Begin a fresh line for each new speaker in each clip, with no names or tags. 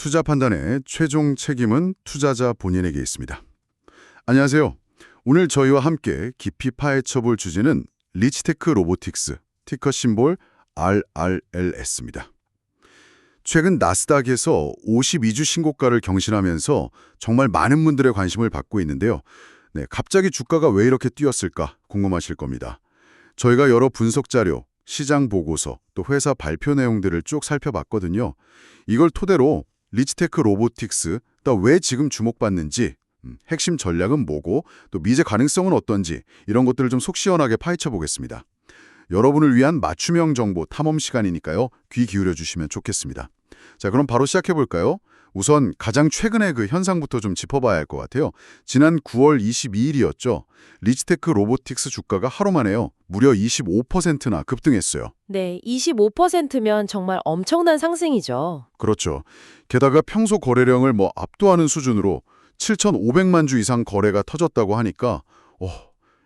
투자 판단의 최종 책임은 투자자 본인에게 있습니다. 안녕하세요. 오늘 저희와 함께 깊이 파헤쳐볼 주제는 리치테크 로보틱스, 티커 심볼 RRLS입니다. 최근 나스닥에서 52주 신고가를 경신하면서 정말 많은 분들의 관심을 받고 있는데요. 갑자기 주가가 왜 이렇게 뛰었을까 궁금하실 겁니다. 저희가 여러 분석 자료, 시장 보고서, 또 회사 발표 내용들을 쭉 살펴봤거든요. 이걸 토대로 리치테크 로보틱스, 또 왜 지금 주목받는지, 핵심 전략은 뭐고, 또 미래 가능성은 어떤지 이런 것들을 좀 속 시원하게 파헤쳐 보겠습니다. 여러분을 위한 맞춤형 정보 탐험 시간이니까요. 귀 기울여 주시면 좋겠습니다. 자, 그럼 바로 시작해 볼까요? 우선 가장 최근의 그 현상부터 좀 짚어봐야 할 것 같아요. 지난 9월 22일이었죠. 리치테크 로보틱스 주가가 하루 만에요. 무려 25%나 급등했어요.
네, 25%면 정말 엄청난 상승이죠.
그렇죠. 게다가 평소 거래량을 압도하는 수준으로 7,500만 주 이상 거래가 터졌다고 하니까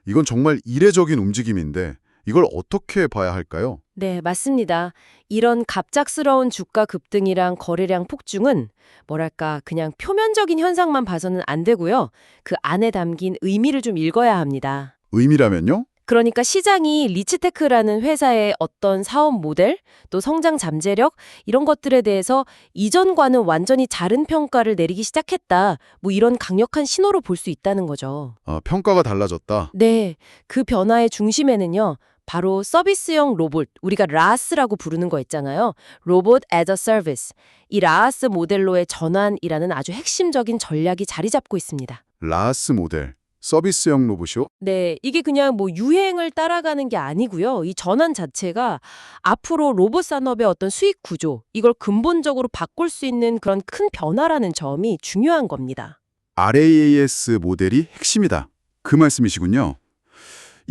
이건 정말 이례적인 움직임인데 이걸 어떻게 봐야 할까요?
네, 맞습니다. 이런 갑작스러운 주가 급등이랑 거래량 폭증은 뭐랄까 그냥 표면적인 현상만 봐서는 안 되고요. 그 안에 담긴 의미를 좀 읽어야 합니다.
의미라면요?
그러니까 시장이 리치테크라는 회사의 어떤 사업 모델, 또 성장 잠재력 이런 것들에 대해서 이전과는 완전히 다른 평가를 내리기 시작했다. 이런 강력한 신호로 볼 수 있다는 거죠.
평가가 달라졌다.
네, 그 변화의 중심에는요. 바로 서비스형 로봇, 우리가 라스라고 부르는 거 있잖아요. 로봇 as a service. 이 라스 모델로의 전환이라는 아주 핵심적인 전략이 자리 잡고 있습니다.
라스 모델, 서비스형 로봇이요?
네, 이게 그냥 유행을 따라가는 게 아니고요. 이 전환 자체가 앞으로 로봇 산업의 어떤 수익 구조, 이걸 근본적으로 바꿀 수 있는 그런 큰 변화라는 점이 중요한 겁니다.
RAAS 모델이 핵심이다. 그 말씀이시군요.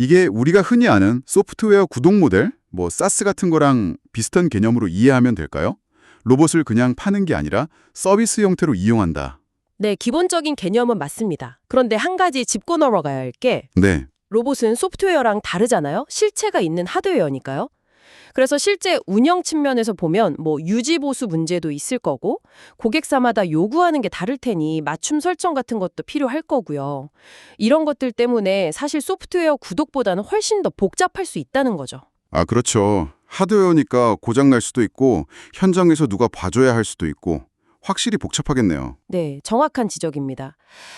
이게 우리가 흔히 아는 소프트웨어 구독 모델, 사스 같은 거랑 비슷한 개념으로 이해하면 될까요? 로봇을 그냥 파는 게 아니라 서비스 형태로 이용한다.
네, 기본적인 개념은 맞습니다. 그런데 한 가지 짚고 넘어가야 할 게
네,
로봇은 소프트웨어랑 다르잖아요. 실체가 있는 하드웨어니까요. 그래서 실제 운영 측면에서 보면 유지 보수 문제도 있을 거고 고객사마다 요구하는 게 다를 테니 맞춤 설정 같은 것도 필요할 거고요. 이런 것들 때문에 사실 소프트웨어 구독보다는 훨씬 더 복잡할 수 있다는 거죠.
그렇죠. 하드웨어니까 고장 날 수도 있고 현장에서 누가 봐줘야 할 수도 있고 확실히 복잡하겠네요.
네, 정확한 지적입니다.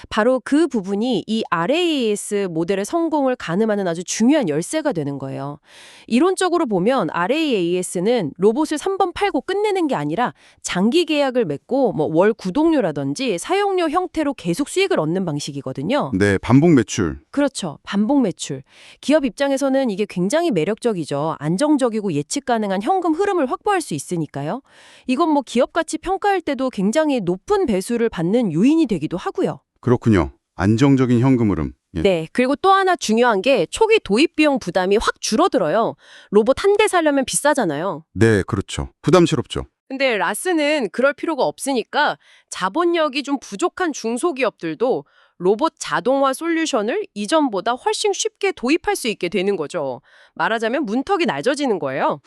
바로 그 부분이 이 RAAS 모델의 성공을 가늠하는 아주 중요한 열쇠가 되는 거예요. 이론적으로 보면 RAAS는 로봇을 3번 팔고 끝내는 게 아니라 장기 계약을 맺고 월 구독료라든지 사용료 형태로 계속 수익을 얻는 방식이거든요.
네, 반복 매출.
그렇죠. 반복 매출. 기업 입장에서는 이게 굉장히 매력적이죠. 안정적이고 예측 가능한 현금 흐름을 확보할 수 있으니까요. 이건 기업 가치 평가할 때도 굉장히 높은 배수를 받는 요인이 되기도 하고요.
그렇군요. 안정적인 현금 흐름. 예.
네, 그리고 또 하나 중요한 게 초기 도입 비용 부담이 확 줄어들어요. 로봇 한 대 사려면 비싸잖아요.
네, 그렇죠. 부담스럽죠.
근데 라스는 그럴 필요가 없으니까 자본력이 좀 부족한 중소기업들도 로봇 자동화 솔루션을 이전보다 훨씬 쉽게 도입할 수 있게 되는 거죠. 말하자면 문턱이 낮아지는 거예요.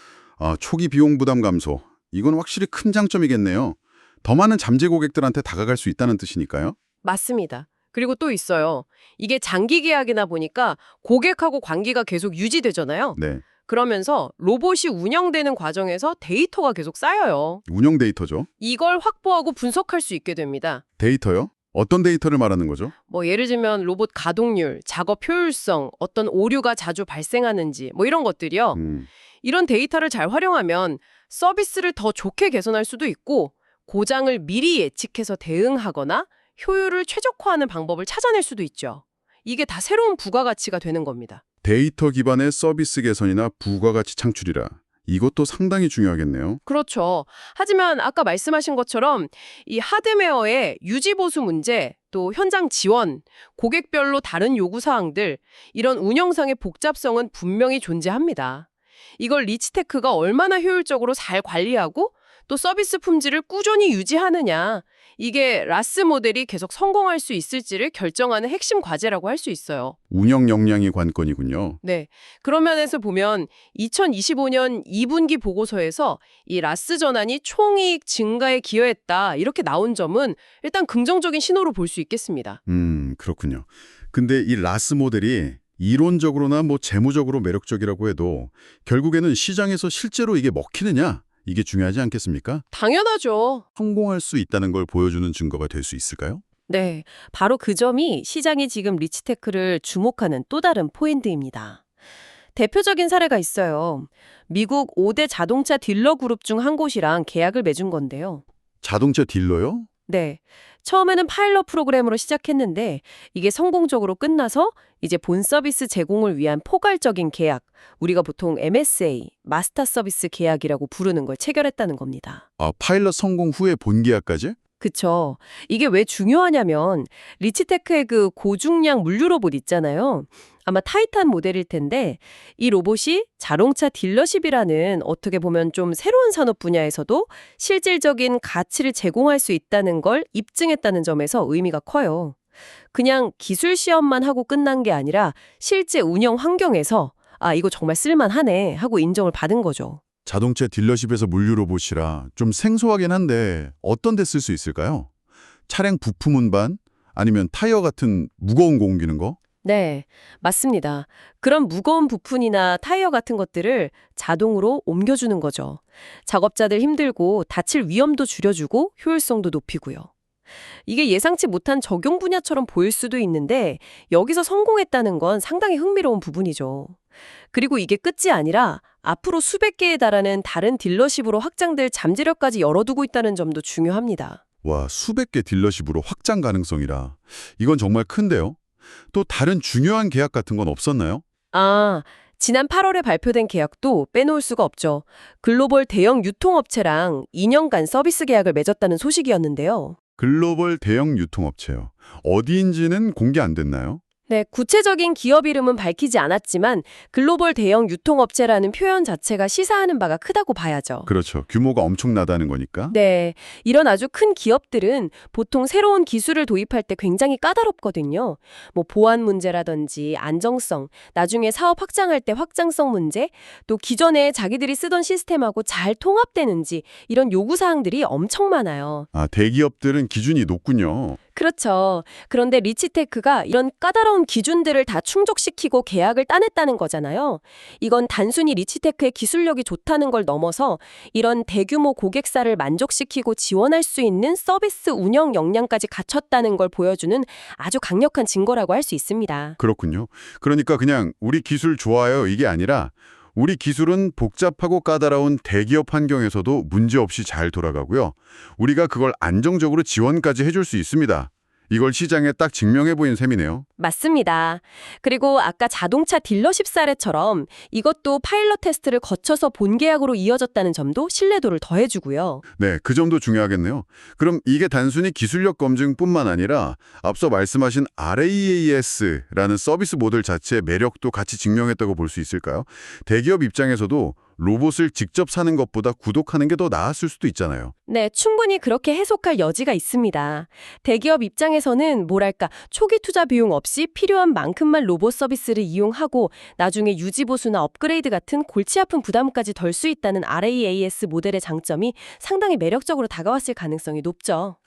초기 비용 부담 감소. 이건 확실히 큰 장점이겠네요. 더 많은 잠재 고객들한테 다가갈 수 있다는 뜻이니까요.
맞습니다. 그리고 또 있어요. 이게 장기 계약이나 보니까 고객하고 관계가 계속 유지되잖아요.
네,
그러면서 로봇이 운영되는 과정에서 데이터가 계속 쌓여요.
운영 데이터죠.
이걸 확보하고 분석할 수 있게 됩니다.
데이터요? 어떤 데이터를 말하는 거죠?
예를 들면 로봇 가동률, 작업 효율성, 어떤 오류가 자주 발생하는지 이런 것들이요. 이런 데이터를 잘 활용하면 서비스를 더 좋게 개선할 수도 있고 고장을 미리 예측해서 대응하거나 효율을 최적화하는 방법을 찾아낼 수도 있죠. 이게 다 새로운 부가가치가 되는 겁니다.
데이터 기반의 서비스 개선이나 부가가치 창출이라. 이것도 상당히 중요하겠네요.
그렇죠. 하지만 아까 말씀하신 것처럼 이 하드웨어의 유지 보수 문제, 또 현장 지원, 고객별로 다른 요구사항들, 이런 운영상의 복잡성은 분명히 존재합니다. 이걸 리치테크가 얼마나 효율적으로 잘 관리하고 또 서비스 품질을 꾸준히 유지하느냐, 이게 라스 모델이 계속 성공할 수 있을지를 결정하는 핵심 과제라고 할 수 있어요.
운영 역량이 관건이군요.
네. 그런 면에서 보면 2025년 2분기 보고서에서 이 라스 전환이 총이익 증가에 기여했다 이렇게 나온 점은 일단 긍정적인 신호로 볼 수 있겠습니다.
그렇군요. 근데 이 라스 모델이 이론적으로나 재무적으로 매력적이라고 해도 결국에는 시장에서 실제로 이게 먹히느냐? 이게 중요하지 않겠습니까?
당연하죠.
성공할 수 있다는 걸 보여주는 증거가 될 수 있을까요?
네, 바로 그 점이 시장이 지금 리치테크를 주목하는 또 다른 포인트입니다. 대표적인 사례가 있어요. 미국 5대 자동차 딜러 그룹 중 한 곳이랑 계약을 맺은 건데요.
자동차 딜러요?
네, 처음에는 파일럿 프로그램으로 시작했는데 이게 성공적으로 끝나서 이제 본 서비스 제공을 위한 포괄적인 계약, 우리가 보통 MSA, 마스터 서비스 계약이라고 부르는 걸 체결했다는 겁니다.
파일럿 성공 후에 본계약까지?
그쵸. 이게 왜 중요하냐면 리치테크의 그 고중량 물류 로봇 있잖아요. 아마 타이탄 모델일 텐데 이 로봇이 자동차 딜러십이라는 어떻게 보면 좀 새로운 산업 분야에서도 실질적인 가치를 제공할 수 있다는 걸 입증했다는 점에서 의미가 커요. 그냥 기술 시험만 하고 끝난 게 아니라 실제 운영 환경에서 아, 이거 정말 쓸만하네 하고 인정을 받은 거죠.
자동차 딜러십에서 물류 로봇이라 좀 생소하긴 한데 어떤 데 쓸 수 있을까요? 차량 부품 운반? 아니면 타이어 같은 무거운 거 옮기는 거?
네, 맞습니다. 그런 무거운 부품이나 타이어 같은 것들을 자동으로 옮겨주는 거죠. 작업자들 힘들고 다칠 위험도 줄여주고 효율성도 높이고요. 이게 예상치 못한 적용 분야처럼 보일 수도 있는데 여기서 성공했다는 건 상당히 흥미로운 부분이죠. 그리고 이게 끝이 아니라 앞으로 수백 개에 달하는 다른 딜러십으로 확장될 잠재력까지 열어두고 있다는 점도 중요합니다.
와, 수백 개 딜러십으로 확장 가능성이라. 이건 정말 큰데요? 또 다른 중요한 계약 같은 건 없었나요?
아, 지난 8월에 발표된 계약도 빼놓을 수가 없죠. 글로벌 대형 유통업체랑 2년간 서비스 계약을 맺었다는 소식이었는데요.
글로벌 대형 유통업체요. 어디인지는 공개 안 됐나요?
네, 구체적인 기업 이름은 밝히지 않았지만 글로벌 대형 유통업체라는 표현 자체가 시사하는 바가 크다고 봐야죠.
그렇죠. 규모가 엄청나다는 거니까.
네, 이런 아주 큰 기업들은 보통 새로운 기술을 도입할 때 굉장히 까다롭거든요. 보안 문제라든지 안정성, 나중에 사업 확장할 때 확장성 문제, 또 기존에 자기들이 쓰던 시스템하고 잘 통합되는지 이런 요구사항들이 엄청 많아요.
대기업들은 기준이 높군요.
그렇죠. 그런데 리치테크가 이런 까다로운 기준들을 다 충족시키고 계약을 따냈다는 거잖아요. 이건 단순히 리치테크의 기술력이 좋다는 걸 넘어서 이런 대규모 고객사를 만족시키고 지원할 수 있는 서비스 운영 역량까지 갖췄다는 걸 보여주는 아주 강력한 증거라고 할 수 있습니다.
그렇군요. 그러니까 그냥 우리 기술 좋아요 이게 아니라 우리 기술은 복잡하고 까다로운 대기업 환경에서도 문제없이 잘 돌아가고요. 우리가 그걸 안정적으로 지원까지 해줄 수 있습니다. 이걸 시장에 딱 증명해 보인 셈이네요.
맞습니다. 그리고 아까 자동차 딜러십 사례처럼 이것도 파일럿 테스트를 거쳐서 본계약으로 이어졌다는 점도 신뢰도를 더해주고요.
네, 그 점도 중요하겠네요. 그럼 이게 단순히 기술력 검증뿐만 아니라 앞서 말씀하신 RAAS라는 서비스 모델 자체의 매력도 같이 증명했다고 볼 수 있을까요? 대기업 입장에서도 로봇을 직접 사는 것보다 구독하는 게 더 나았을 수도 있잖아요.
네, 충분히 그렇게 해석할 여지가 있습니다. 대기업 입장에서는 뭐랄까 초기 투자 비용 없이 필요한 만큼만 로봇 서비스를 이용하고 나중에 유지보수나 업그레이드 같은 골치 아픈 부담까지 덜 수 있다는 RAAS 모델의 장점이 상당히 매력적으로 다가왔을 가능성이 높죠.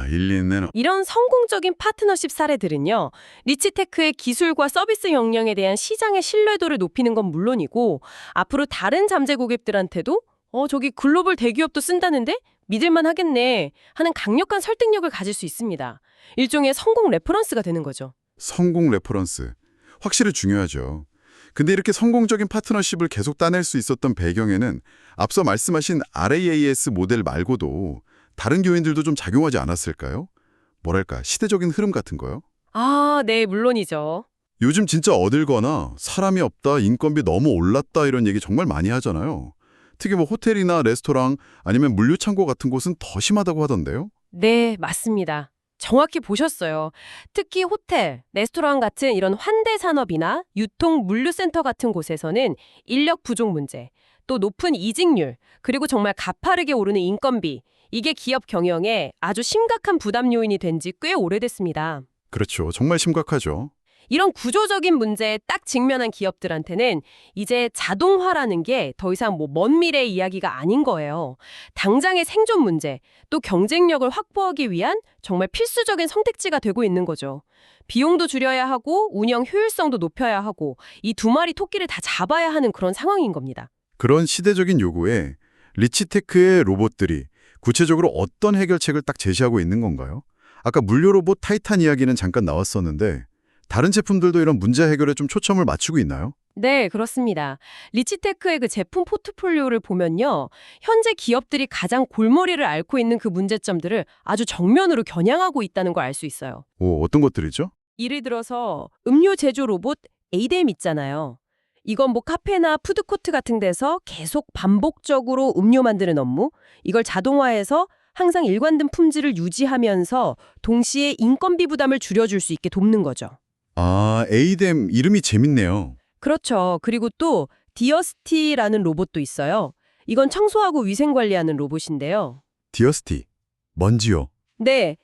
일리 있네요.
이런 성공적인 파트너십 사례들은요, 리치테크의 기술과 서비스 역량에 대한 시장의 신뢰도를 높이는 건 물론이고 앞으로 다른 잠재 고객들한테도 저기 글로벌 대기업도 쓴다는데 믿을만 하겠네 하는 강력한 설득력을 가질 수 있습니다. 일종의 성공 레퍼런스가 되는 거죠.
성공 레퍼런스. 확실히 중요하죠. 근데 이렇게 성공적인 파트너십을 계속 따낼 수 있었던 배경에는 앞서 말씀하신 RAAS 모델 말고도 다른 요인들도 좀 작용하지 않았을까요? 뭐랄까, 시대적인 흐름 같은 거요?
네, 물론이죠.
요즘 진짜 어딜거나 사람이 없다, 인건비 너무 올랐다 이런 얘기 정말 많이 하잖아요. 특히 호텔이나 레스토랑 아니면 물류창고 같은 곳은 더 심하다고 하던데요?
네, 맞습니다. 정확히 보셨어요. 특히 호텔, 레스토랑 같은 이런 환대 산업이나 유통 물류센터 같은 곳에서는 인력 부족 문제, 또 높은 이직률, 그리고 정말 가파르게 오르는 인건비, 이게 기업 경영에 아주 심각한 부담 요인이 된 지 꽤 오래됐습니다.
그렇죠. 정말 심각하죠.
이런 구조적인 문제에 딱 직면한 기업들한테는 이제 자동화라는 게 더 이상 먼 미래 이야기가 아닌 거예요. 당장의 생존 문제, 또 경쟁력을 확보하기 위한 정말 필수적인 선택지가 되고 있는 거죠. 비용도 줄여야 하고 운영 효율성도 높여야 하고 이 두 마리 토끼를 다 잡아야 하는 그런 상황인 겁니다.
그런 시대적인 요구에 리치테크의 로봇들이 구체적으로 어떤 해결책을 딱 제시하고 있는 건가요? 아까 물류 로봇 타이탄 이야기는 잠깐 나왔었는데 다른 제품들도 이런 문제 해결에 좀 초점을 맞추고 있나요?
네, 그렇습니다. 리치테크의 그 제품 포트폴리오를 보면요. 현재 기업들이 가장 골머리를 앓고 있는 그 문제점들을 아주 정면으로 겨냥하고 있다는 걸 알 수 있어요.
오, 어떤 것들이죠?
예를 들어서 음료 제조 로봇 에이뎀 있잖아요. 이건 카페나 푸드코트 같은 데서 계속 반복적으로 음료 만드는 업무, 이걸 자동화해서 항상 일관된 품질을 유지하면서 동시에 인건비 부담을 줄여줄 수 있게 돕는 거죠.
아, 에이뎀 이름이 재밌네요.
그렇죠. 그리고 또 디어스티라는 로봇도 있어요. 이건 청소하고 위생 관리하는 로봇인데요.
디어스티, 먼지요.
네.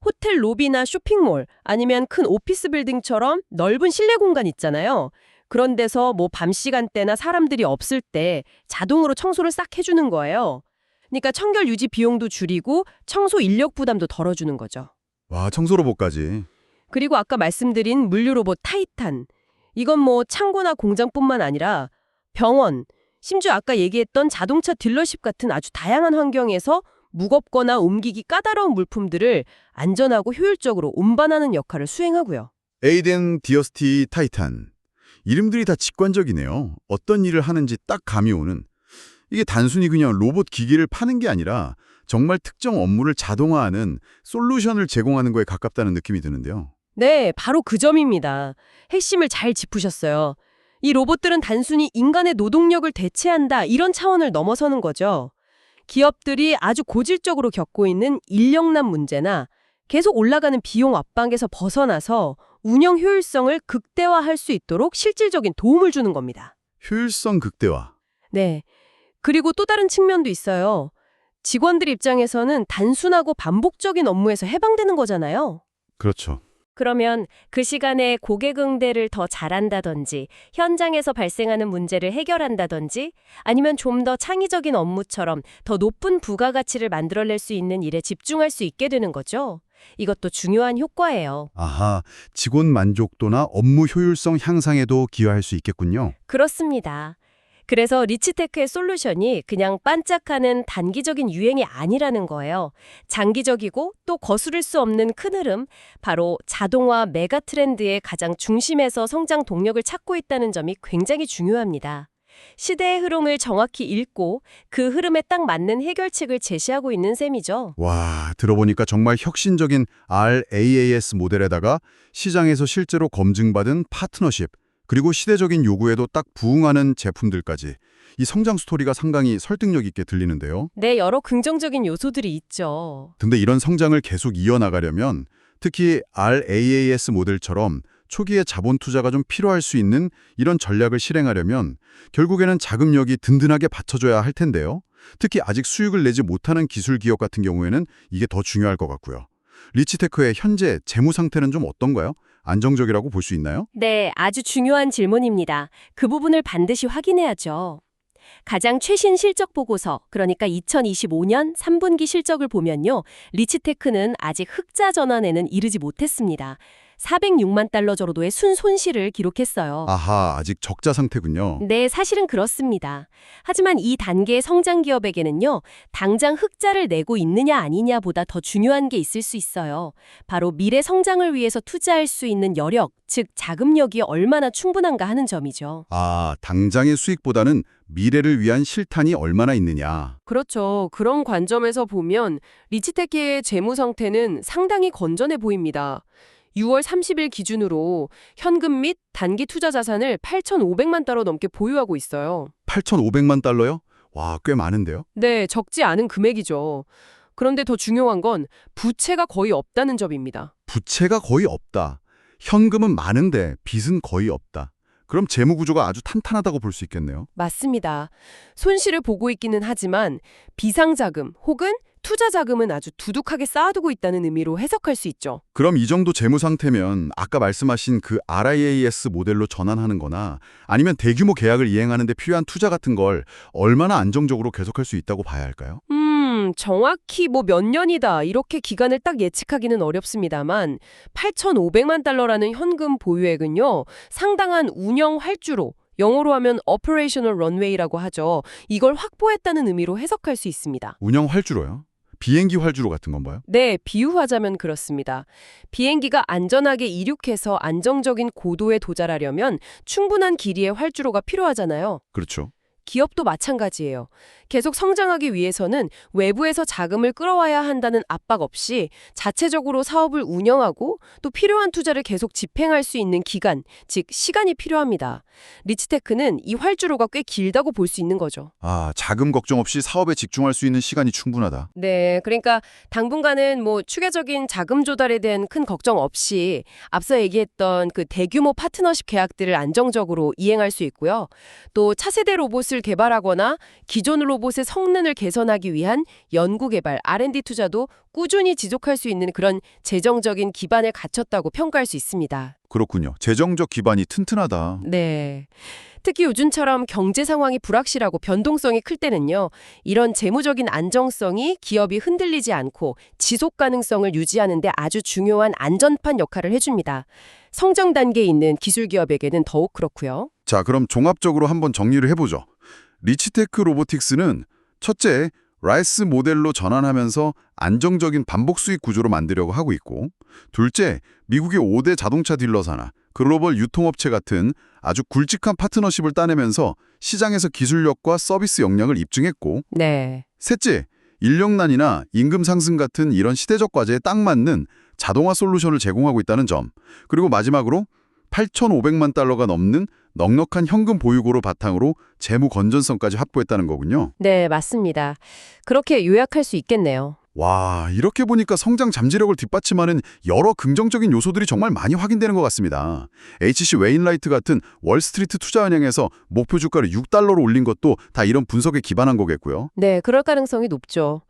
호텔 로비나 쇼핑몰 아니면 큰 오피스 빌딩처럼 넓은 실내 공간 있잖아요. 그런 데서 밤 시간대나 사람들이 없을 때 자동으로 청소를 싹 해주는 거예요. 그러니까 청결 유지 비용도 줄이고 청소 인력 부담도 덜어주는 거죠.
와, 청소 로봇까지.
그리고 아까 말씀드린 물류 로봇 타이탄. 이건 창고나 공장뿐만 아니라 병원, 심지어 아까 얘기했던 자동차 딜러십 같은 아주 다양한 환경에서 무겁거나 옮기기 까다로운 물품들을 안전하고 효율적으로 운반하는 역할을 수행하고요.
에이덴, 디어스티, 타이탄. 이름들이 다 직관적이네요. 어떤 일을 하는지 딱 감이 오는. 이게 단순히 그냥 로봇 기기를 파는 게 아니라 정말 특정 업무를 자동화하는 솔루션을 제공하는 거에 가깝다는 느낌이 드는데요.
네, 바로 그 점입니다. 핵심을 잘 짚으셨어요. 이 로봇들은 단순히 인간의 노동력을 대체한다 이런 차원을 넘어서는 거죠. 기업들이 아주 고질적으로 겪고 있는 인력난 문제나 계속 올라가는 비용 압박에서 벗어나서 운영 효율성을 극대화할 수 있도록 실질적인 도움을 주는 겁니다.
효율성 극대화.
네. 그리고 또 다른 측면도 있어요. 직원들 입장에서는 단순하고 반복적인 업무에서 해방되는 거잖아요.
그렇죠.
그러면 그 시간에 고객 응대를 더 잘한다든지, 현장에서 발생하는 문제를 해결한다든지, 아니면 좀 더 창의적인 업무처럼 더 높은 부가가치를 만들어낼 수 있는 일에 집중할 수 있게 되는 거죠. 이것도 중요한 효과예요.
아하, 직원 만족도나 업무 효율성 향상에도 기여할 수 있겠군요.
그렇습니다. 그래서 리치테크의 솔루션이 그냥 반짝하는 단기적인 유행이 아니라는 거예요. 장기적이고 또 거스를 수 없는 큰 흐름, 바로 자동화 메가 트렌드의 가장 중심에서 성장 동력을 찾고 있다는 점이 굉장히 중요합니다. 시대의 흐름을 정확히 읽고 그 흐름에 딱 맞는 해결책을 제시하고 있는 셈이죠.
와, 들어보니까 정말 혁신적인 RAAS 모델에다가 시장에서 실제로 검증받은 파트너십, 그리고 시대적인 요구에도 딱 부응하는 제품들까지 이 성장 스토리가 상당히 설득력 있게 들리는데요.
네, 여러 긍정적인 요소들이 있죠.
근데 이런 성장을 계속 이어나가려면 특히 RAAS 모델처럼 초기에 자본 투자가 좀 필요할 수 있는 이런 전략을 실행하려면 결국에는 자금력이 든든하게 받쳐줘야 할 텐데요. 특히 아직 수익을 내지 못하는 기술 기업 같은 경우에는 이게 더 중요할 것 같고요. 리치테크의 현재 재무 상태는 좀 어떤가요? 안정적이라고 볼 수 있나요?
네, 아주 중요한 질문입니다. 그 부분을 반드시 확인해야죠. 가장 최신 실적 보고서, 그러니까 2025년 3분기 실적을 보면요. 리치테크는 아직 흑자 전환에는 이르지 못했습니다. 406만 달러 정도의 순손실을 기록했어요.
아하, 아직 적자 상태군요.
네, 사실은 그렇습니다. 하지만 이 단계의 성장 기업에게는요, 당장 흑자를 내고 있느냐 아니냐보다 더 중요한 게 있을 수 있어요. 바로 미래 성장을 위해서 투자할 수 있는 여력, 즉 자금력이 얼마나 충분한가 하는 점이죠.
아, 당장의 수익보다는 미래를 위한 실탄이 얼마나 있느냐.
그렇죠. 그런 관점에서 보면 리치테크의 재무 상태는 상당히 건전해 보입니다. 6월 30일 기준으로 현금 및 단기 투자 자산을 8,500만 달러 넘게 보유하고 있어요.
8,500만 달러요? 와, 꽤 많은데요?
네, 적지 않은 금액이죠. 그런데 더 중요한 건 부채가 거의 없다는 점입니다.
부채가 거의 없다. 현금은 많은데 빚은 거의 없다. 그럼 재무 구조가 아주 탄탄하다고 볼 수 있겠네요.
맞습니다. 손실을 보고 있기는 하지만 비상자금 혹은
투자 자금은 아주 두둑하게 쌓아두고 있다는 의미로 해석할 수 있죠.
그럼 이 정도 재무 상태면 아까 말씀하신 그 RIAS 모델로 전환하는 거나 아니면 대규모 계약을 이행하는 데 필요한 투자 같은 걸 얼마나 안정적으로 계속할 수 있다고 봐야 할까요?
정확히 뭐 몇 년이다 이렇게 기간을 딱 예측하기는 어렵습니다만 8,500만 달러라는 현금 보유액은요. 상당한 운영 활주로, 영어로 하면 Operational Runway라고 하죠. 이걸 확보했다는 의미로 해석할 수 있습니다.
운영 활주로요? 비행기 활주로 같은 건가요?
네, 비유하자면 그렇습니다. 비행기가 안전하게 이륙해서 안정적인 고도에 도달하려면 충분한 길이의 활주로가 필요하잖아요.
그렇죠.
기업도 마찬가지예요. 계속 성장하기 위해서는 외부에서 자금을 끌어와야 한다는 압박 없이 자체적으로 사업을 운영하고 또 필요한 투자를 계속 집행할 수 있는 기간, 즉 시간이 필요합니다. 리치테크는 이 활주로가 꽤 길다고 볼 수 있는 거죠.
아, 자금 걱정 없이 사업에 집중할 수 있는 시간이 충분하다.
네, 그러니까 당분간은 뭐 추가적인 자금 조달에 대한 큰 걱정 없이 앞서 얘기했던 그 대규모 파트너십 계약들을 안정적으로 이행할 수 있고요. 또 차세대 로봇을 개발하거나 기존 로봇의 성능을 개선하기 위한 연구개발, R&D 투자도 꾸준히 지속할 수 있는 그런 재정적인 기반을 갖췄다고 평가할 수 있습니다.
그렇군요. 재정적 기반이 튼튼하다.
네. 특히 요즘처럼 경제 상황이 불확실하고 변동성이 클 때는요. 이런 재무적인 안정성이 기업이 흔들리지 않고 지속 가능성을 유지하는 데 아주 중요한 안전판 역할을 해줍니다. 성장 단계에 있는 기술 기업에게는 더욱 그렇고요.
자, 그럼 종합적으로 한번 정리를 해보죠. 리치테크 로보틱스는 첫째, 라이스 모델로 전환하면서 안정적인 반복 수익 구조로 만들려고 하고 있고, 둘째, 미국의 5대 자동차 딜러사나 글로벌 유통업체 같은 아주 굵직한 파트너십을 따내면서 시장에서 기술력과 서비스 역량을 입증했고,
네.
셋째, 인력난이나 임금 상승 같은 이런 시대적 과제에 딱 맞는 자동화 솔루션을 제공하고 있다는 점, 그리고 마지막으로 8,500만 달러가 넘는 넉넉한 현금 보유고를 바탕으로 재무 건전성까지 확보했다는 거군요.
네, 맞습니다. 그렇게 요약할 수 있겠네요.
와, 이렇게 보니까 성장 잠재력을 뒷받침하는 여러 긍정적인 요소들이 정말 많이 확인되는 것 같습니다. HC 웨인라이트 같은 월스트리트 투자은행에서 목표 주가를 6달러로 올린 것도 다 이런 분석에 기반한 거겠고요.
네, 그럴 가능성이 높죠.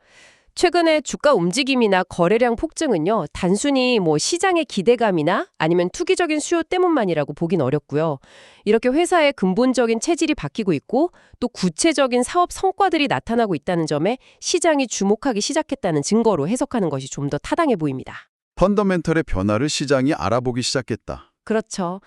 최근에 주가 움직임이나 거래량 폭증은요, 단순히 뭐 시장의 기대감이나 아니면 투기적인 수요 때문만이라고 보긴 어렵고요. 이렇게 회사의 근본적인 체질이 바뀌고 있고 또 구체적인 사업 성과들이 나타나고 있다는 점에 시장이 주목하기 시작했다는 증거로 해석하는 것이 좀 더 타당해 보입니다.
펀더멘털의 변화를 시장이 알아보기 시작했다.
그렇죠.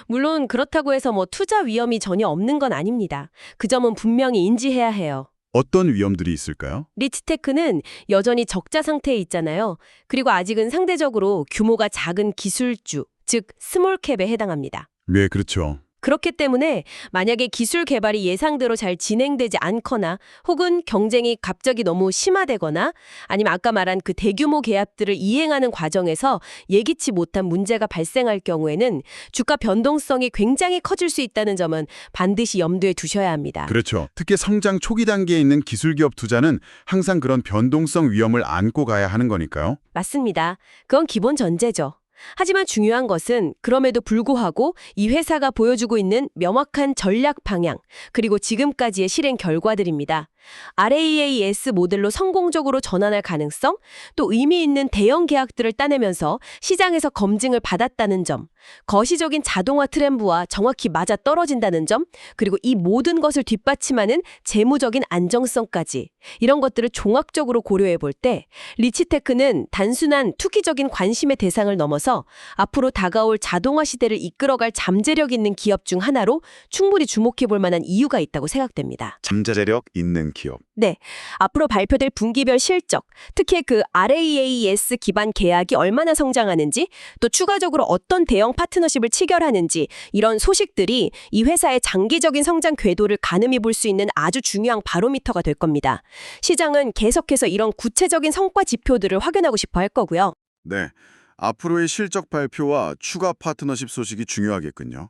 물론 그렇다고 해서 뭐 투자 위험이 전혀 없는 건 아닙니다. 그 점은 분명히 인지해야 해요.
어떤 위험들이 있을까요?
리치테크는 여전히 적자 상태에 있잖아요. 그리고 아직은 상대적으로 규모가 작은 기술주, 즉 스몰캡에 해당합니다.
네, 그렇죠.
그렇기 때문에 만약에 기술 개발이 예상대로 잘 진행되지 않거나 혹은 경쟁이 갑자기 너무 심화되거나 아니면 아까 말한 그 대규모 계약들을 이행하는 과정에서 예기치 못한 문제가 발생할 경우에는 주가 변동성이 굉장히 커질 수 있다는 점은 반드시 염두에 두셔야 합니다.
그렇죠. 특히 성장 초기 단계에 있는 기술기업 투자는 항상 그런 변동성 위험을 안고 가야 하는 거니까요.
맞습니다. 그건 기본 전제죠. 하지만 중요한 것은 그럼에도 불구하고 이 회사가 보여주고 있는 명확한 전략 방향, 그리고 지금까지의 실행 결과들입니다. RAAS 모델로 성공적으로 전환할 가능성, 또 의미 있는 대형 계약들을 따내면서 시장에서 검증을 받았다는 점, 거시적인 자동화 트렌드와 정확히 맞아 떨어진다는 점, 그리고 이 모든 것을 뒷받침하는 재무적인 안정성까지 이런 것들을 종합적으로 고려해 볼 때 리치테크는 단순한 투기적인 관심의 대상을 넘어서 앞으로 다가올 자동화 시대를 이끌어갈 잠재력 있는 기업 중 하나로 충분히 주목해 볼 만한 이유가 있다고 생각됩니다.
잠재력 있는 기업.
네, 앞으로 발표될 분기별 실적, 특히 그 RAAS 기반 계약이 얼마나 성장하는지, 또 추가적으로 어떤 대형 파트너십을 체결하는지 이런 소식들이 이 회사의 장기적인 성장 궤도를 가늠해 볼 수 있는 아주 중요한 바로미터가 될 겁니다. 시장은 계속해서 이런 구체적인 성과 지표들을 확인하고 싶어 할 거고요.
네, 앞으로의 실적 발표와 추가 파트너십 소식이 중요하겠군요.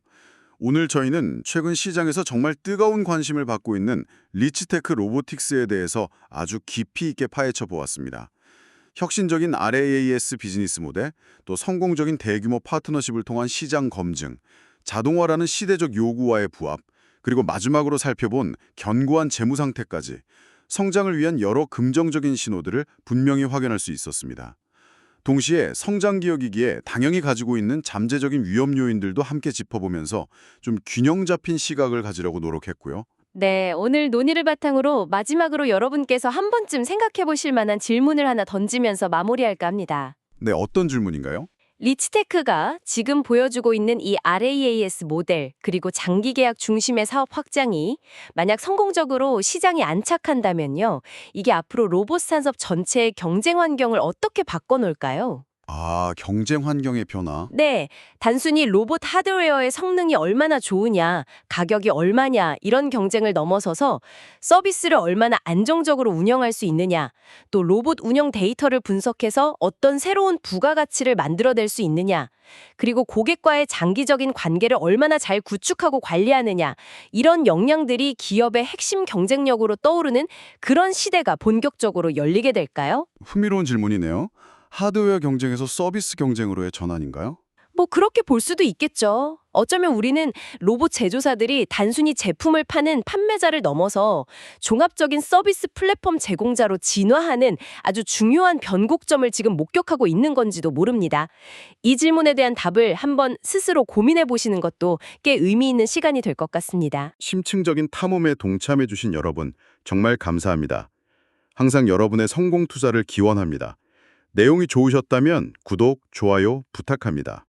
오늘 저희는 최근 시장에서 정말 뜨거운 관심을 받고 있는 리치테크 로보틱스에 대해서 아주 깊이 있게 파헤쳐 보았습니다. 혁신적인 RAAS 비즈니스 모델, 또 성공적인 대규모 파트너십을 통한 시장 검증, 자동화라는 시대적 요구와의 부합, 그리고 마지막으로 살펴본 견고한 재무 상태까지 성장을 위한 여러 긍정적인 신호들을 분명히 확인할 수 있었습니다. 동시에 성장 기업이기에 당연히 가지고 있는 잠재적인 위험 요인들도 함께 짚어보면서 좀 균형 잡힌 시각을 가지려고 노력했고요.
네, 오늘 논의를 바탕으로 마지막으로 여러분께서 한 번쯤 생각해 보실 만한 질문을 하나 던지면서 마무리할까 합니다.
네, 어떤 질문인가요?
리치테크가 지금 보여주고 있는 이 RAAS 모델 그리고 장기 계약 중심의 사업 확장이 만약 성공적으로 시장에 안착한다면요. 이게 앞으로 로봇 산업 전체의 경쟁 환경을 어떻게 바꿔놓을까요?
아, 경쟁 환경의 변화.
네, 단순히 로봇 하드웨어의 성능이 얼마나 좋으냐, 가격이 얼마냐 이런 경쟁을 넘어서서 서비스를 얼마나 안정적으로 운영할 수 있느냐, 또 로봇 운영 데이터를 분석해서 어떤 새로운 부가가치를 만들어낼 수 있느냐, 그리고 고객과의 장기적인 관계를 얼마나 잘 구축하고 관리하느냐, 이런 역량들이 기업의 핵심 경쟁력으로 떠오르는 그런 시대가 본격적으로 열리게 될까요?
흥미로운 질문이네요. 하드웨어 경쟁에서 서비스 경쟁으로의 전환인가요?
뭐 그렇게 볼 수도 있겠죠. 어쩌면 우리는 로봇 제조사들이 단순히 제품을 파는 판매자를 넘어서 종합적인 서비스 플랫폼 제공자로 진화하는 아주 중요한 변곡점을 지금 목격하고 있는 건지도 모릅니다. 이 질문에 대한 답을 한번 스스로 고민해 보시는 것도 꽤 의미 있는 시간이 될 것 같습니다.
심층적인 탐험에 동참해 주신 여러분, 정말 감사합니다. 항상 여러분의 성공 투자를 기원합니다. 내용이 좋으셨다면 구독, 좋아요 부탁합니다.